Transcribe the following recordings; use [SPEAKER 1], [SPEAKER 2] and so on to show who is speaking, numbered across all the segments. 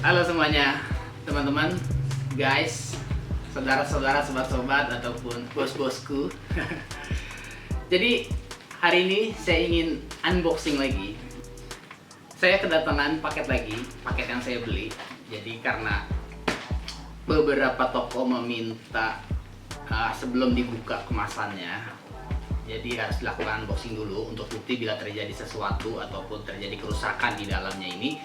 [SPEAKER 1] Halo semuanya, teman-teman, guys, saudara-saudara, sobat-sobat, ataupun bos-bosku. Jadi, hari ini saya ingin unboxing lagi. Saya kedatangan paket lagi, paket yang saya beli. Jadi, karena beberapa toko meminta sebelum dibuka kemasannya, jadi harus dilakukan unboxing dulu untuk bukti bila terjadi sesuatu ataupun terjadi kerusakan di dalamnya ini.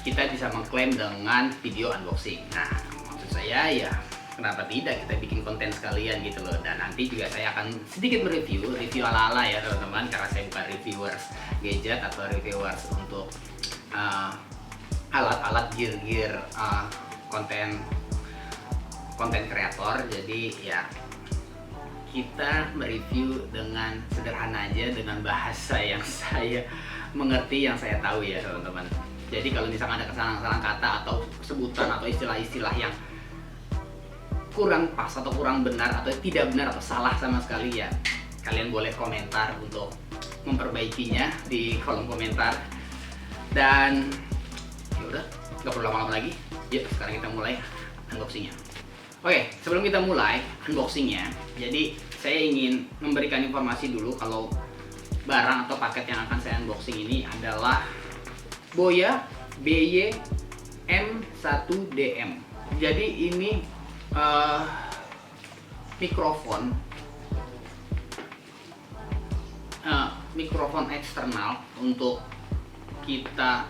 [SPEAKER 1] Kita bisa mengklaim dengan video unboxing. Nah, maksud saya ya kenapa tidak kita bikin konten sekalian gitu loh. Dan nanti juga saya akan sedikit review ala-ala ya teman-teman, karena saya bukan reviewers gadget atau reviewers untuk alat-alat gear konten kreator. Jadi ya kita mereview dengan sederhana aja, dengan bahasa yang saya mengerti, yang saya tahu ya teman-teman. Jadi kalau misalkan ada kesalahan-kesalahan kata atau sebutan atau istilah-istilah yang kurang pas atau kurang benar atau tidak benar atau salah sama sekali, ya kalian boleh komentar untuk memperbaikinya di kolom komentar. Dan ya udah, nggak perlu lama-lama lagi. Yuk sekarang kita mulai unboxingnya. Oke, sebelum kita mulai unboxingnya, jadi saya ingin memberikan informasi dulu kalau barang atau paket yang akan saya unboxing ini adalah Boya BY M1DM. Jadi ini mikrofon eksternal untuk kita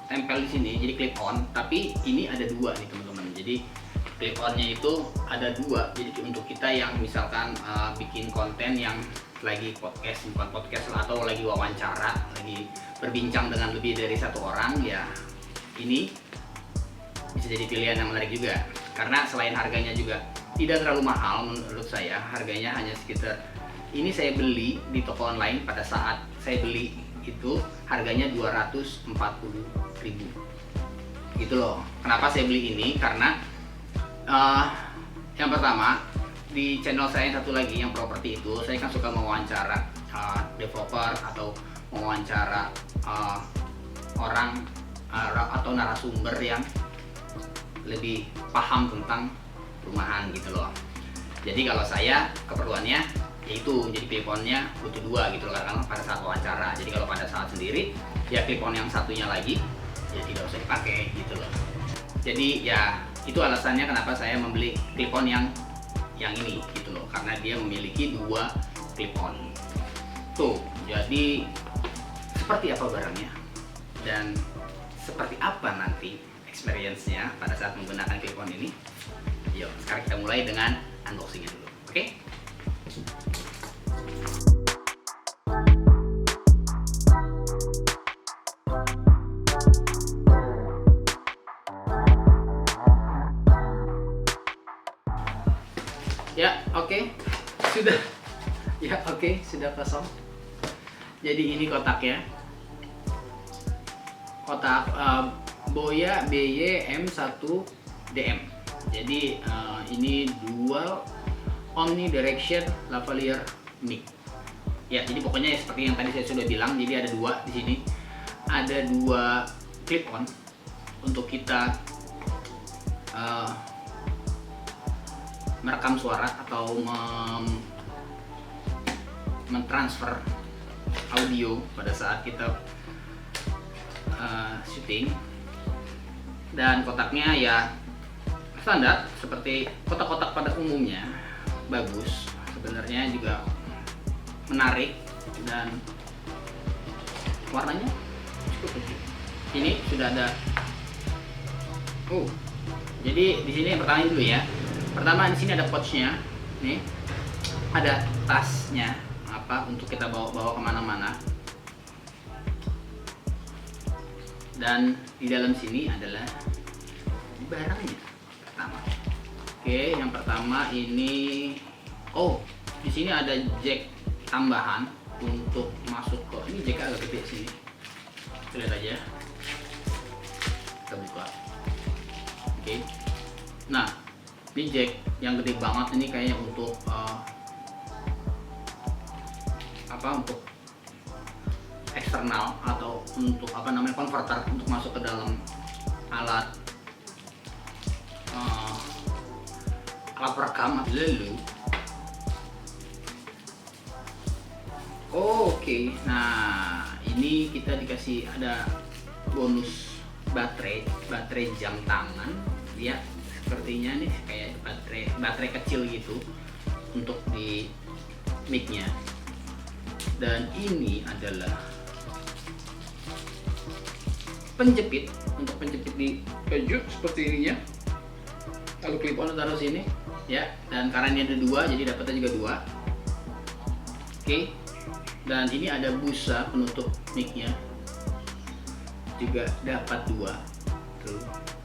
[SPEAKER 1] tempel di sini, jadi clip on. Tapi ini ada dua nih teman-teman. Jadi clip onnya itu ada dua. Jadi untuk kita yang misalkan bikin konten yang lagi podcast, bukan podcast lah, atau lagi wawancara, lagi berbincang dengan lebih dari satu orang, ya ini bisa jadi pilihan yang menarik juga. Karena selain harganya juga tidak terlalu mahal menurut saya, harganya hanya sekitar, ini saya beli di toko online pada saat saya beli itu harganya 240.000 gitu loh. Kenapa saya beli ini? Karena yang pertama, di channel saya yang satu lagi yang properti itu, saya kan suka mewawancara developer atau mewawancara orang atau narasumber yang lebih paham tentang perumahan gitu loh. Jadi kalau saya keperluannya yaitu jadi clip onnya butuh dua gitu loh, karena pada saat wawancara. Jadi kalau pada saat sendiri ya clip on yang satunya lagi ya tidak usah dipakai gitu loh. Jadi ya itu alasannya kenapa saya membeli clip on yang ini gitu loh, karena dia memiliki dua clip on tuh. Jadi seperti apa barangnya dan seperti apa nanti experience-nya pada saat menggunakan clip on ini, yuk sekarang kita mulai dengan unboxingnya dulu. Oke? Ya, oke. Sudah. Ya, oke, sudah kosong. Jadi ini kotaknya. Kotak Boya BY M1DM. Jadi ini dual omnidirection lavalier mic. Ya, jadi pokoknya seperti yang tadi saya sudah bilang, jadi ada dua di sini. Ada dua clip on untuk kita merekam suara atau mentransfer audio pada saat kita syuting. Dan kotaknya ya standar seperti kotak-kotak pada umumnya, bagus sebenarnya, juga menarik dan warnanya cukup kecil. Ini sudah ada jadi di sini yang pertama dulu ya. Pertama di sini ada pouchnya, nih ada tasnya apa untuk kita bawa kemana-mana. Dan di dalam sini adalah barangnya pertama. Oke, yang pertama ini, di sini ada jack tambahan untuk masuk ke, ini jack agak gede sini. Kita lihat aja. Kita buka. Oke. Nah, ini jack yang gede banget ini kayaknya untuk untuk eksternal atau converter untuk masuk ke dalam alat alat perekam. Lalu oke, nah ini kita dikasih ada bonus baterai jam tangan ya, sepertinya nih kayak baterai kecil gitu untuk di mic-nya. Dan ini adalah penjepit untuk penjepit di baju seperti ininya. Lalu clip on taruh sini ya, dan karena ini ada dua jadi dapatnya juga dua. Oke. Dan ini ada busa penutup mic-nya juga dapat dua. Tuh,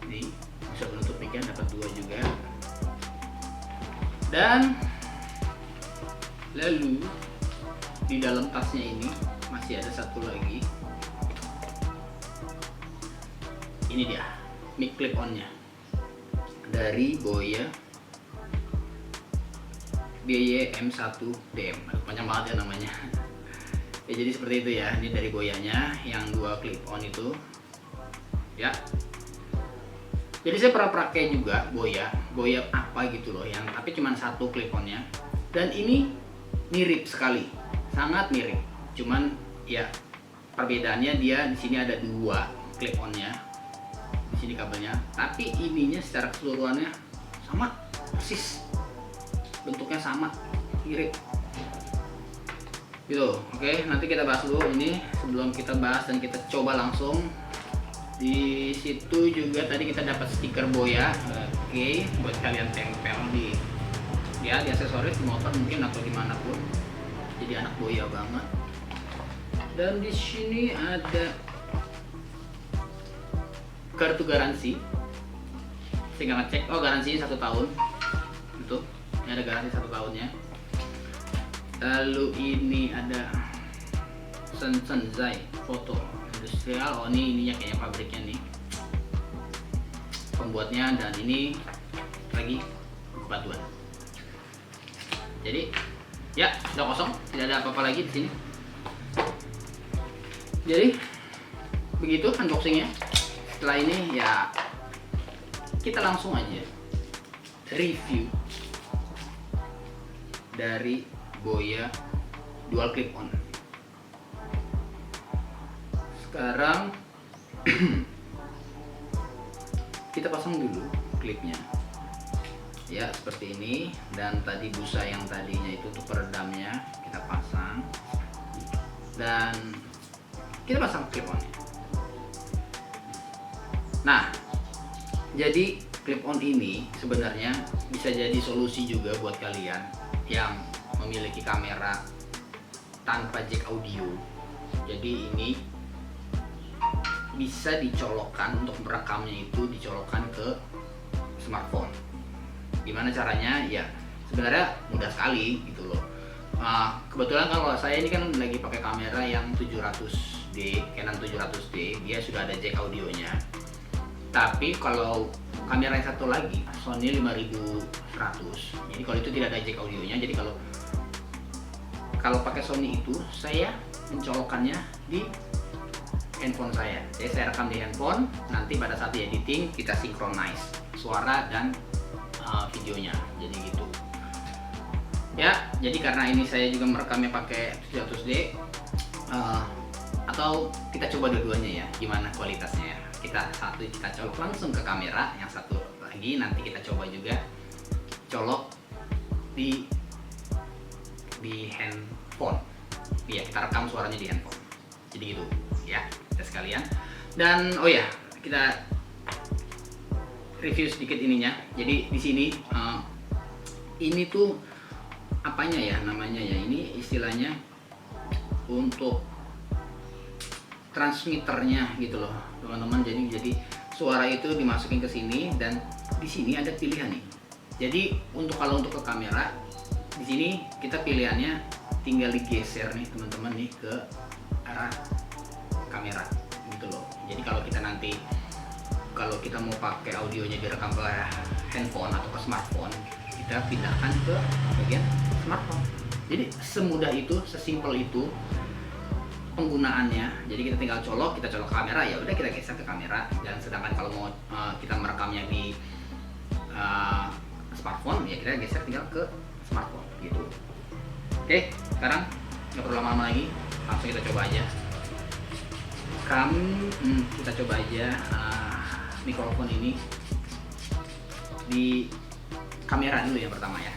[SPEAKER 1] ini busa penutup mic-nya dapat dua juga. Dan lalu di dalam tasnya ini masih ada satu lagi. Ini dia mic clip on-nya dari Boya BY-M1DM. Panjang banget ya namanya. Ya, jadi seperti itu ya. Ini dari Boyanya yang dua clip on itu ya. Jadi saya pernah pakai juga Boya apa gitu loh, yang tapi cuma satu clip on-nya. Dan ini mirip sekali, sangat mirip. Cuman ya perbedaannya dia di sini ada dua clip on-nya. Di sini kabelnya, tapi ininya secara keseluruhannya sama persis. Bentuknya sama, mirip. Gitu. Oke, nanti kita bahas dulu ini sebelum kita bahas dan kita coba langsung. Di situ juga tadi kita dapat stiker Boya. Oke, buat kalian tempel di aksesoris di motor mungkin atau dimanapun. Jadi anak Boya banget. Dan di sini ada kartu garansi. Saya ngecek, garansinya 1 tahun. Itu, ini ada garansi 1 tahunnya. Lalu ini ada Senzai foto industrial. Ini ininya kayaknya pabriknya nih, pembuatnya. Dan ini lagi batuan. Jadi ya sudah kosong, tidak ada apa-apa lagi di sini. Jadi begitu unboxingnya. Setelah ini ya kita langsung aja review dari Boya dual clip on. Sekarang kita pasang dulu klipnya ya, seperti ini. Dan tadi busa yang tadinya itu untuk peredamnya kita pasang, dan kita pasang clip on. Nah, jadi clip on ini sebenarnya bisa jadi solusi juga buat kalian yang memiliki kamera tanpa jack audio. Jadi ini bisa dicolokkan untuk merekamnya, itu dicolokkan ke smartphone. Gimana caranya? Ya sebenarnya mudah sekali gitu loh. Kebetulan kalau saya ini kan lagi pakai kamera yang 700D, Canon 700D, dia sudah ada jack audionya. Tapi kalau kamera yang satu lagi Sony 5100, jadi kalau itu tidak ada jack audionya. Jadi kalau pakai Sony itu saya mencolokkannya di handphone saya. Jadi saya rekam di handphone, nanti pada saat di editing kita synchronize suara dan videonya. Jadi gitu. Ya, jadi karena ini saya juga merekamnya pakai 700D, atau kita coba dua-duanya ya, gimana kualitasnya ya. Kita colok langsung ke kamera, yang satu lagi nanti kita coba juga colok di handphone. Iya, kita rekam suaranya di handphone. Jadi gitu ya, kita sekalian. Dan oh ya, kita review sedikit ininya. Jadi di sini ini tuh apanya ya namanya ya? Ini istilahnya untuk transmitternya gitu loh, teman-teman. Jadi suara itu dimasukin ke sini, dan di sini ada pilihan nih. Jadi kalau untuk ke kamera, di sini kita pilihannya tinggal digeser nih teman-teman nih ke arah kamera gitu loh. Jadi kalau kita mau pakai audionya direkam ke handphone atau ke smartphone, kita pindahkan ke bagian smartphone. Jadi semudah itu, sesimpel itu penggunaannya. Jadi kita tinggal colok, kita colok kamera, ya udah kita geser ke kamera. Dan sedangkan kalau mau kita merekamnya di smartphone, ya kita geser tinggal ke smartphone gitu. Oke, sekarang nggak perlu lama-lama lagi, langsung kita coba aja. Kita coba aja mikrofon ini di kamera dulu yang pertama ya.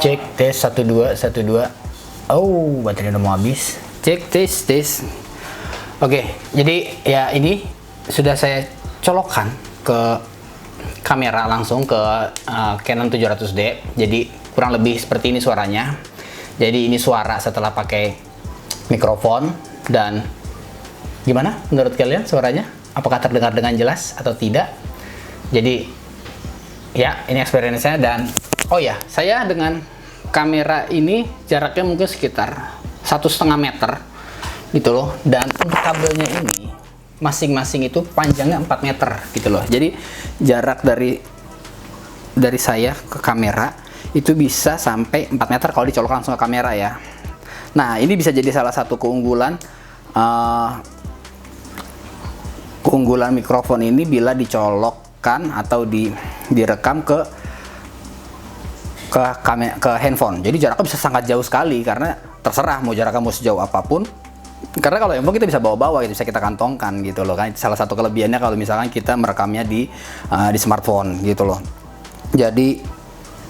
[SPEAKER 1] Cek tes 1 2 1 2. Oh, baterai udah mau habis. Cek tes. Oke, jadi ya ini sudah saya colokkan ke kamera langsung ke Canon 700D. Jadi kurang lebih seperti ini suaranya. Jadi ini suara setelah pakai mikrofon. Dan gimana menurut kalian suaranya? Apakah terdengar dengan jelas atau tidak? Jadi ya ini experience-nya. Dan oh ya, saya dengan kamera ini jaraknya mungkin sekitar 1,5 meter gitu loh. Dan untuk kabelnya ini masing-masing itu panjangnya 4 meter gitu loh. Jadi jarak dari saya ke kamera itu bisa sampai 4 meter kalau dicolok langsung ke kamera ya. Nah, ini bisa jadi salah satu keunggulan mikrofon ini bila dicolokkan atau direkam ke handphone. Jadi jaraknya bisa sangat jauh sekali, karena terserah mau jaraknya mau sejauh apapun. Karena kalau handphone kita bisa bawa-bawa, gitu, bisa kita kantongkan gitu loh kan. Salah satu kelebihannya kalau misalkan kita merekamnya di smartphone gitu loh. Jadi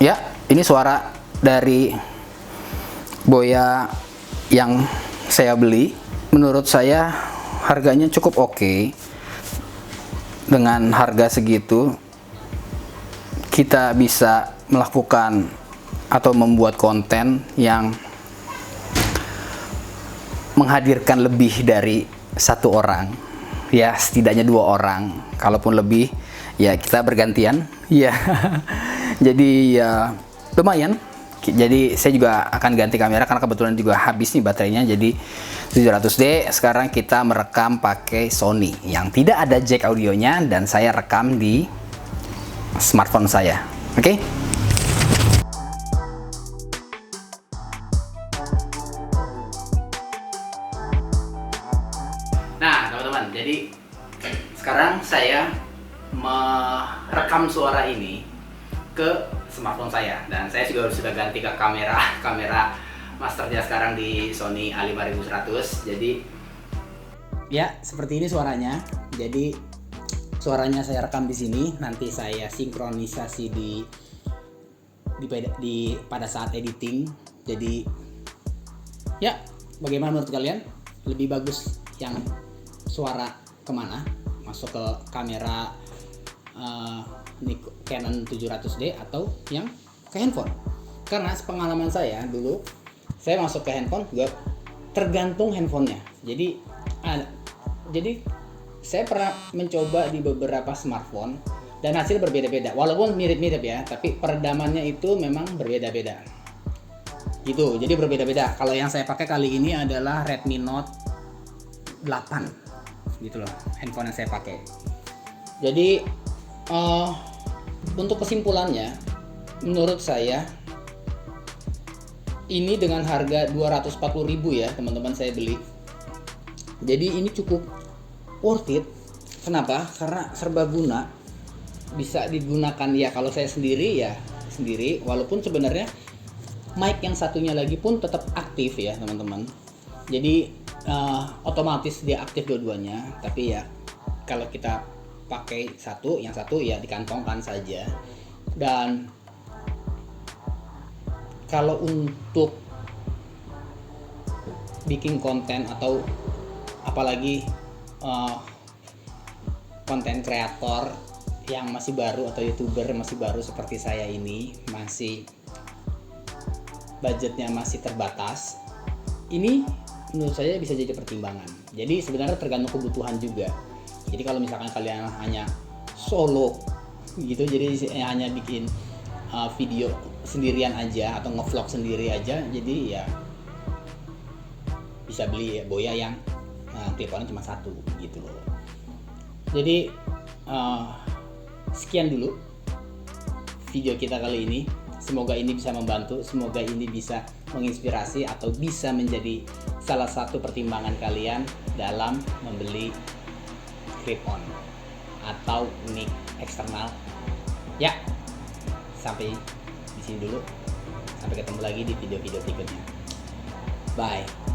[SPEAKER 1] ya ini suara dari Boya yang saya beli. Menurut saya harganya cukup oke. Dengan harga segitu kita bisa melakukan atau membuat konten yang menghadirkan lebih dari satu orang, ya setidaknya 2 orang, kalaupun lebih ya kita bergantian ya. Jadi ya lumayan. Jadi saya juga akan ganti kamera karena kebetulan juga habis nih baterainya. Jadi 700D sekarang kita merekam pakai Sony yang tidak ada jack audionya, dan saya rekam di smartphone saya. Oke? Nah, teman-teman, jadi sekarang saya merekam suara ini ke smartphone saya, dan saya juga sudah ganti ke kamera masternya sekarang di Sony A5100. Jadi ya seperti ini suaranya. Jadi suaranya saya rekam di sini, nanti saya sinkronisasi pada saat editing. Jadi ya, bagaimana menurut kalian? Lebih bagus yang suara kemana? Masuk ke kamera Canon 700D atau yang ke handphone? Karena pengalaman saya dulu, saya masuk ke handphone juga tergantung handphonenya. Jadi saya pernah mencoba di beberapa smartphone dan hasil berbeda-beda. Walaupun mirip-mirip ya, tapi peredamannya itu memang berbeda-beda. Gitu, jadi berbeda-beda. Kalau yang saya pakai kali ini adalah Redmi Note 8. Gitu loh, handphone yang saya pakai. Jadi untuk kesimpulannya, menurut saya ini dengan harga 240.000 ya teman-teman saya beli. Jadi ini cukup worth it. Kenapa? Karena serbaguna, bisa digunakan ya. Kalau saya sendiri ya sendiri, walaupun sebenarnya mic yang satunya lagi pun tetap aktif ya teman-teman. Jadi otomatis dia aktif dua-duanya. Tapi ya kalau kita pakai yang satu ya dikantongkan saja. Dan kalau untuk bikin konten atau apalagi konten kreator yang masih baru atau youtuber masih baru seperti saya ini, masih budgetnya masih terbatas, ini menurut saya bisa jadi pertimbangan. Jadi sebenarnya tergantung kebutuhan juga. Jadi kalau misalkan kalian hanya solo gitu, jadi hanya bikin video sendirian aja atau ngevlog sendiri aja, jadi ya bisa beli ya Boya yang clip-on cuma satu gitu loh. Jadi sekian dulu video kita kali ini. Semoga ini bisa membantu, semoga ini bisa menginspirasi atau bisa menjadi salah satu pertimbangan kalian dalam membeli clip-on atau mic eksternal. Ya, sampai di sini dulu. Sampai ketemu lagi di video-video berikutnya. Bye.